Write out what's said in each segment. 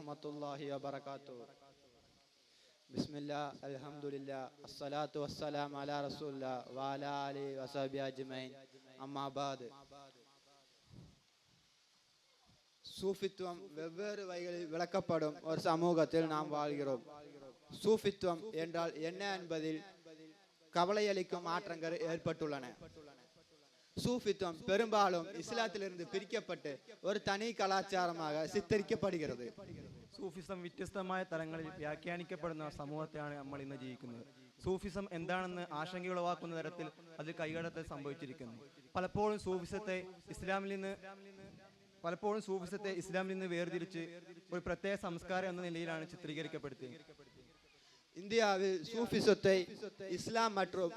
വറഹ്മത്തുള്ളാഹി വബറകാതുഹു. ബിസ്മില്ലാഹ് അൽഹംദുലില്ലാഹ് അസ്സലാത്തു വസ്സലാമു അലാ റസൂലില്ലാഹ് വഅലാ ആലിഹി വസഹ്ബിഹി അജ്മഈൻ. അമ്മാ ബഅദ്. சூஃபித்துவம் வெவ்வேறு வகைகளில் விளக்கப்படும் ஒரு சமூகத்தில் நாம் வாழ்கிறோம். சூஃபித்துவம் என்றால் என்ன என்பதில் கவலையளிக்கும் மாற்றங்கள் ஏற்பட்டுள்ளன. சூஃபித்துவம் பெரும்பாலும் இஸ்லாத்திலிருந்து பிரிக்கப்பட்டு ஒரு தனி கலாச்சாரமாக சித்தரிக்கப்படுகிறது. സൂഫിസം വ്യത്യസ്തമായ തലങ്ങളിൽ വ്യാഖ്യാനിക്കപ്പെടുന്ന സമൂഹത്തെയാണ് നമ്മൾ ഇന്ന് ജീവിക്കുന്നത്. സൂഫിസം എന്താണെന്ന് ആശങ്കയുളവാക്കുന്ന തരത്തിൽ അതിൽ കൈകടത്തൽ സംഭവിച്ചിരിക്കുന്നു. പലപ്പോഴും സൂഫിസത്തെ ഇസ്ലാമിൽ നിന്ന് വേർതിരിച്ച് ഒരു പ്രത്യേക സംസ്കാരം എന്ന നിലയിലാണ് ചിത്രീകരിക്കപ്പെടുത്തിയത്. இந்தியாவில் சூஃபிசத்தை இஸ்லாம் மற்றும்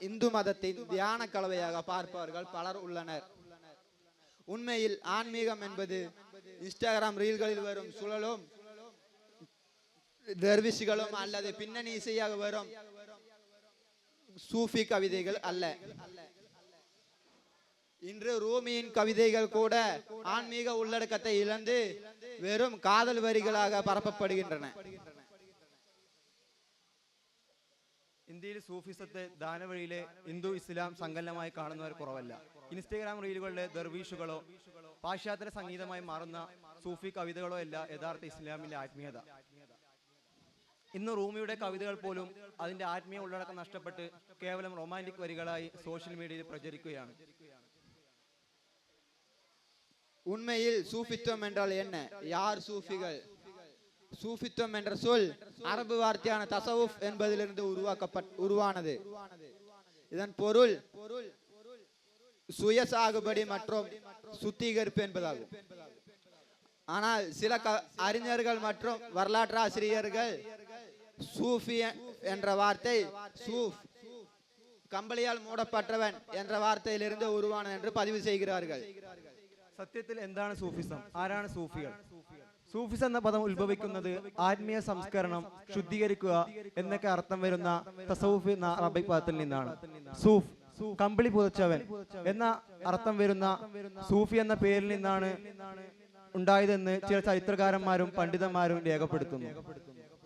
இந்து மதத்தின் தியான கலவையாக பார்ப்பவர்கள் பலர் உள்ளனர். உண்மையில் ஆன்மீகம் என்பது இன்ஸ்டாகிராம் ரீல்களில் வரும் சுழலும் தர்விஷ்களும் அல்லது பின்னணி இசையாக வரும் சூஃபி கவிதைகள் அல்ல. இன்று ரூமியின் கவிதைகள் கூட ஆன்மீக உள்ளடக்கத்தை இழந்து வெறும் காதல் வரிகளாக பரப்பப்படுகின்றன. ഇന്ത്യയിൽ സൂഫിസത്തെ ദാനവഴിയിലെ ഹിന്ദു ഇസ്ലാം സങ്കലനമായി കാണുന്നവർ കുറവല്ല. ഇൻസ്റ്റഗ്രാം റീലുകളിലെ ദർവീഷുകളോ പാശ്ചാത്യ സംഗീതമായി മാറുന്ന സൂഫി കവിതകളോ അല്ല യഥാർത്ഥ ഇസ്ലാമിലെ ആത്മീയത. ഇന്ന് റൂമിയുടെ കവിതകൾ പോലും അതിന്റെ ആത്മീയ ഉള്ളടക്കം നഷ്ടപ്പെട്ട് കേവലം റൊമാൻറ്റിക് വരികളായി സോഷ്യൽ മീഡിയയിൽ പ്രചരിക്കുകയാണ്. உண்மையில் சூஃபித்துவம் என்றால் என்ன? யார் சூஃபிகள்? சூஃபித்துவம் என்ற சொல் அரபு வார்த்தையான தசவுஃப் என்பதிலிருந்து உருவானது. இதன் பொருள் சுய சாகுபடி மற்றும் சுத்திகரிப்பு என்பதாகும். ஆனால் சில அறிஞர்கள் மற்றும் வரலாற்று ஆசிரியர்கள் சூஃபி என்ற வார்த்தை சூஃப் கம்பளியால் மூடப்பட்டவன் என்ற வார்த்தையிலிருந்து உருவானது என்று பதிவு செய்கிறார்கள். സത്യത്തിൽ എന്താണ് സൂഫിസം? ആരാണ് സൂഫികൾ? സൂഫിസം എന്ന പദം ഉത്ഭവിക്കുന്നത് ആത്മീയ സംസ്കരണം, ശുദ്ധീകരിക്കുക എന്നൊക്കെ അർത്ഥം വരുന്ന തസവുഫ് എന്ന അറബിക് പദത്തിൽ നിന്നാണ്. സൂഫ് കമ്പിളി പുതച്ചവൻ എന്ന അർത്ഥം വരുന്ന സൂഫി എന്ന പേരിൽ നിന്നാണ് ഉണ്ടായതെന്ന് ചില ചരിത്രകാരന്മാരും പണ്ഡിതന്മാരും രേഖപ്പെടുത്തുന്നു.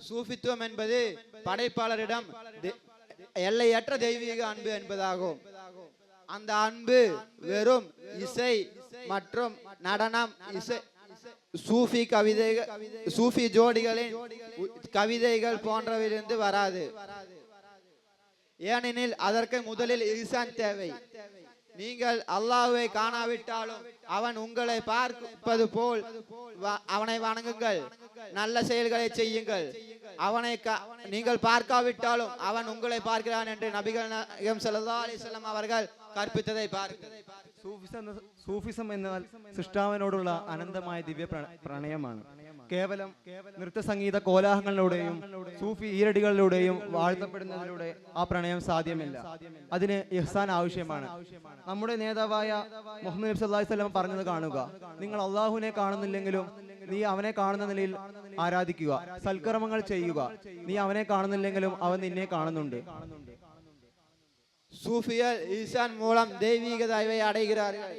சூஃபித்துவம் என்பது படைப்பாளரிடம் எல்லையற்ற தெய்வீக அன்பு என்பதாகும். அந்த அன்பு வெறும் இசை மற்றும் நடனம், இசை, சூஃபி ஜோடிகளின் கவிதைகள் போன்றவையிலிருந்து வராது. ஏனெனில் அதற்கு முதலில் இஹ்சான் தேவை. நீங்கள் அல்லாஹ்வை காணாவிட்டாலும் அவன் உங்களை பார்ப்பது போல் அவனை வணங்குங்கள், நல்ல செயல்களை செய்யுங்கள். நீங்கள் பார்க்காவிட்டாலும் அவன் உங்களை பார்க்கிறான் என்று நபிகள் நாயகம் ஸல்லல்லாஹு அலைஹி வஸல்லம் அவர்கள் കൽപ്പിച്ചതായി സൂഫിസം എന്നാൽ സൃഷ്ടാവിനോടുള്ള അനന്തമായ ദിവ്യ പ്രണയമാണ്. കേവലം നൃത്ത സംഗീത കോലാഹലങ്ങളിലൂടെയും സൂഫി ഈരടികളിലൂടെയും വാഴ്ത്തപ്പെടുന്നതിലൂടെ ആ പ്രണയം സാധ്യമല്ല. അതിന് ഇഹ്സാൻ ആവശ്യമാണ്. നമ്മുടെ നേതാവായ മുഹമ്മദ് നബി സല്ലല്ലാഹു അലൈഹി വസല്ലം പറഞ്ഞത് കാണുക, നിങ്ങൾ അള്ളാഹുവിനെ കാണുന്നില്ലെങ്കിലും നീ അവനെ കാണുന്ന നിലയിൽ ആരാധിക്കുക, സൽക്കർമ്മങ്ങൾ ചെയ്യുക. നീ അവനെ കാണുന്നില്ലെങ്കിലും അവൻ നിന്നെ കാണുന്നുണ്ട്. சூஃபியல் ஈசான் மூலம் தெய்வீக தயவை அடைகிறார்கள்,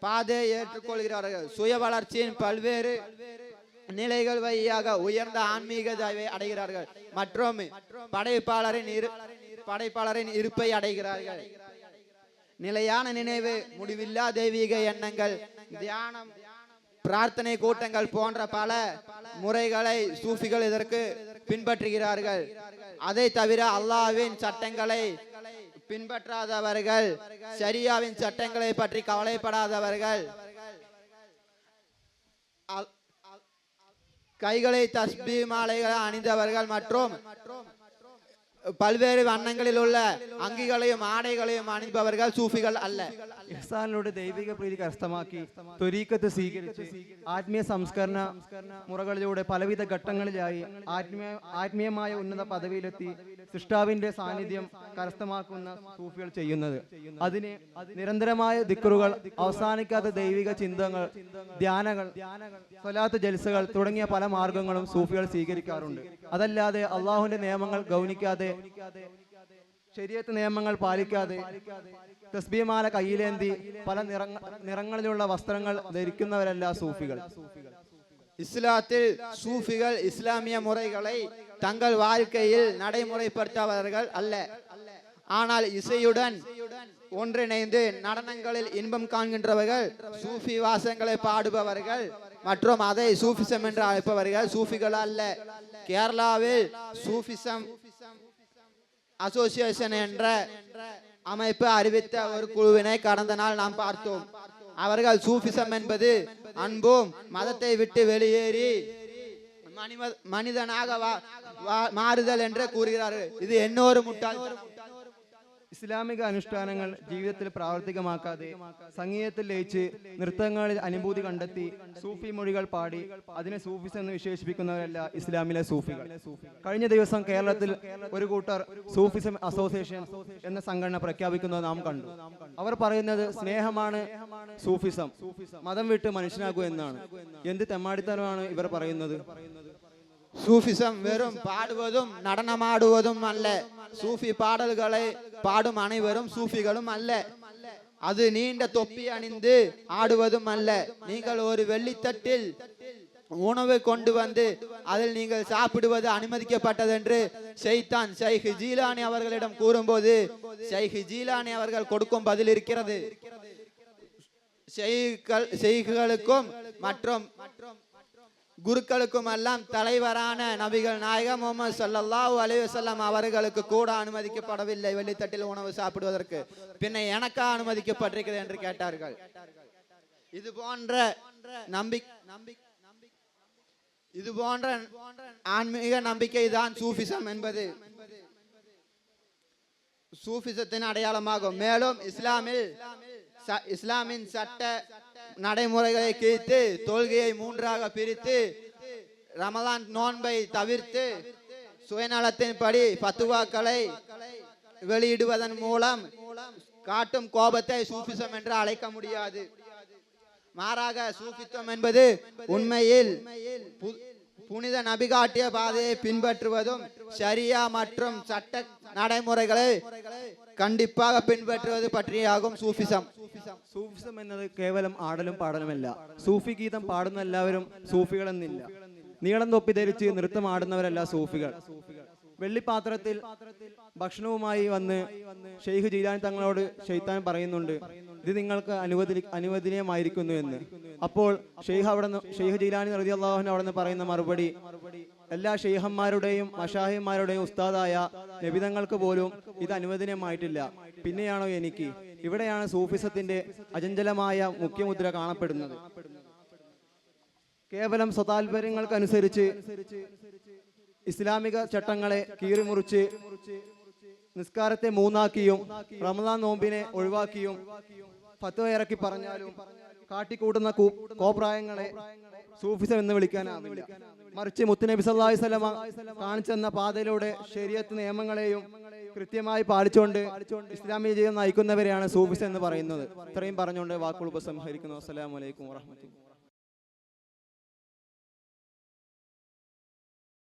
பாதையை ஏற்றுக்கொள்கிறார்கள். சுய வளர்ச்சியின் பல்வேறு நிலைகள் வழியாக உயர்ந்த ஆன்மீக தயவை அடைகிறார்கள் மற்றும் படைப்பாளரின் இருப்பை அடைகிறார்கள். நிலையான நினைவு, முடிவில்லா தெய்வீக எண்ணங்கள், தியானம், பிரார்த்தனை கூட்டங்கள் போன்ற பல முறைகளை சூஃபிகள் இதற்கு பின்பற்றுகிறார்கள். அதை தவிர அல்லாஹ்வின் சட்டங்களை பின்பற்றாதவர்கள், ஷரியாவின் சட்டங்களை பற்றி கவலைப்படாதவர்கள், கைகளை தஸ்பீ மாலைகளை அணிந்தவர்கள் மற்றும் പൽവേറെ വണ്ണങ്ങളിലുള്ള അങ്കികളെയും ആടകളെയും അണിഞ്ഞവர்கள் സൂഫികൾ അല്ല. ഇഹ്സാനിലൂടെ ദൈവിക പ്രീതി കരസ്ഥമാക്കി ത്വരീഖത്ത് സ്വീകരിച്ച് ആത്മീയ സംസ്കരണ മുറകളിലൂടെ പലവിധ ഘട്ടങ്ങളിലായി ആത്മീയമായ ഉന്നത പദവിയിലെത്തി സൃഷ്ടാവിന്റെ സാന്നിധ്യം കരസ്ഥമാക്കുന്ന സൂഫികൾ ചെയ്യുന്നത്. അതിന് നിരന്തരമായ ദിക്റുകൾ, അവസാനിക്കാത്ത ദൈവിക ചിന്തകൾ, ധ്യാനങ്ങൾ, സ്വലാത്ത് ജൽസകൾ തുടങ്ങിയ പല മാർഗങ്ങളും സൂഫികൾ സ്വീകരിക്കാറുണ്ട്. അതല്ലാതെ അള്ളാഹുവിന്റെ നിയമങ്ങൾ ഗൗനിക്കാതെ, ശരീഅത്ത് നിയമങ്ങൾ പാലിക്കാതെ, തസ്ബീഹ്മാല കയ്യിലേന്തി പല നിറങ്ങളിലുള്ള വസ്ത്രങ്ങൾ ധരിക്കുന്നവരല്ല സൂഫികൾ. இஸ்லாத்தில் சூஃபிகள் இஸ்லாமிய முறைகளை தங்கள் வாழ்க்கையில் நடைமுறைப்படுத்தவர்கள் அல்ல. ஆனால் இசையுடன் ஒன்றிணைந்து நடனங்களில் இன்பம் காண்கின்றவர்கள் சூஃபி வாசங்களை பாடுபவர்கள் மற்றும் அதை சூஃபிசம் என்று அழைப்பவர்கள் சூஃபிகள் அல்ல. கேரளாவில் சூஃபிசம் அசோசியேஷன் என்ற அமைப்பு அறிவித்த ஒரு குழுவினை கடந்த நாள் நாம் பார்த்தோம். அவர்கள் சூஃபிசம் என்பது அன்பும் மதத்தை விட்டு வெளியேறி மனிதனாக மாறுதல் என்று கூறுகிறார்கள். இது இன்னொரு முட்டாள்தனம். ഇസ്ലാമിക അനുഷ്ഠാനങ്ങൾ ജീവിതത്തിൽ പ്രാവർത്തികമാക്കാതെ സംഗീതത്തിൽ ലയിച്ച് നൃത്തങ്ങളിൽ അനുഭൂതി കണ്ടെത്തി സൂഫി മൊഴികൾ പാടി അതിനെ സൂഫിസം എന്ന് വിശേഷിപ്പിക്കുന്നവരല്ല ഇസ്ലാമിലെ സൂഫികൾ. കഴിഞ്ഞ ദിവസം കേരളത്തിൽ ഒരു കൂട്ടർ സൂഫിസം അസോസിയേഷൻ എന്ന സംഘടന പ്രഖ്യാപിക്കുന്നത് നാം കണ്ടു. അവർ പറയുന്നത് സ്നേഹമാണ് സൂഫിസം, മതം വിട്ട് മനുഷ്യനാകൂ എന്നാണ്. എന്ത് തെമ്മാടിത്തരമാണ് ഇവർ പറയുന്നത്? சூஃபிசம் வெறும் பாடுவதும் நடனமாடுவதும் அல்ல. சூஃபி பாடல்களை பாடும் அனைவரும் சூஃபிகளும் அல்ல. அது நீண்ட தொப்பி அணிந்து ஆடுவதும் அல்ல. நீங்கள் ஒரு வெள்ளித்தட்டில் உணவு கொண்டு வந்து அதில் நீங்கள் சாப்பிடுவது அனுமதிக்கப்பட்டது என்று ஷைத்தான் ஷைக் ஜீலானி அவர்களிடம் கூறும்போது ஷைக் ஜீலானி அவர்கள் கொடுக்கும் பதில் இருக்கிறது. ஷைக்குகளுக்கும் மற்றும் குருக்களுக்கும் எல்லாம் தலைவரான நபிகள் நாயகம் முஹம்மது ஸல்லல்லாஹு அலைஹி வஸல்லம் அவர்களுக்கு கூட அனுமதிக்கப்படவில்லை வெள்ளித்தட்டில் உணவு சாப்பிடுவதற்கு. பின்ன எனக்கா அனுமதிக்கப்பட்டிருக்கிறது என்று கேட்டார்கள். இது போன்ற ஆன்மீக நம்பிக்கை தான் சூஃபிசம் என்பது சூஃபிசத்தின் அடையாளமாகும். மேலும் இஸ்லாமின் சட்ட நடைமுறைகளை கிழித்து தொழுகையை 3ஆக பிரித்து ரமலான் நோன்பை தவிர்த்து சுயநலத்தின்படி பத்துவாக்களை வெளியிடுவதன் மூலம் காட்டும் கோபத்தை சூஃபிசம் என்று அழைக்க முடியாது. மாறாக சூஃபிசம் என்பது உண்மையில் புனித நபி காட்டிய பாதையை பின்பற்றுவதும் ஷரியா மற்றும் சட்ட நடைமுறைகளை കണ്ടിപ്പാக പിൻപറ്റുന്നത് പറ്റിയാകും സൂഫിസം. സൂഫിസം എന്നത് കേവലം ആടലും പാടലുമല്ല. സൂഫി ഗീതം പാടുന്ന എല്ലാവരും സൂഫികളെന്നില്ല. നീളം തൊപ്പി ധരിച്ച് നൃത്തം ആടുന്നവരല്ല സൂഫികൾ. വെള്ളിപ്പാത്രത്തിൽ ഭക്ഷണവുമായി വന്ന് ഷെയ്ഖ് ജീലാനി തങ്ങളോട് ഷെയ്ത്താൻ പറയുന്നുണ്ട്, ഇത് നിങ്ങൾക്ക് അനുവദനീയമായിരിക്കുന്നു എന്ന്. അപ്പോൾ ഷെയ്ഖ് ജീലാനി റളിയല്ലാഹു അൻഹു അവിടെ നിന്ന് പറയുന്ന മറുപടി, എല്ലാ ഷെയ്ഖന്മാരുടെയും മഷാഹിന്മാരുടെയും ഉസ്താദായ നബിതങ്ങൾക്ക് പോലും ഇത് അനുവദനീയമായിട്ടില്ല, പിന്നെയാണോ എനിക്ക്? ഇവിടെയാണ് സൂഫിസത്തിന്റെ അചഞ്ചലമായ മുഖ്യമുദ്ര കാണപ്പെടുന്നത്. കേവലം സ്വതാൽപര്യങ്ങൾക്കനുസരിച്ച് ഇസ്ലാമിക ചട്ടങ്ങളെ കീറിമുറിച്ച് നിസ്കാരത്തെ 3ആക്കിയും റമദാൻ നോമ്പിനെ ഒഴിവാക്കിയും ഫത്വ ഇറക്കി പറഞ്ഞാലും കാട്ടിക്കൂട്ടുന്ന കോപ്രായങ്ങളെ സൂഫിസം എന്ന് വിളിക്കാനാവില്ല. മറിച്ച് മുത്തുനബി സല്ലല്ലാഹു അലൈഹി വസല്ലമ കാണിച്ചെന്ന പാതയിലൂടെ ശരീഅത്ത് നിയമങ്ങളെയും കൃത്യമായി പാലിച്ചുകൊണ്ട് ഇസ്ലാമിക ജീവിതം നയിക്കുന്നവരെയാണ് സൂഫിസം എന്ന് പറയുന്നത്. ഇത്രയും പറഞ്ഞുകൊണ്ട് വാക്കുകൾ ഉപസംഹരിക്കുന്നു. അസ്സലാമു അലൈക്കും വറഹ്മത്തുള്ളാഹി.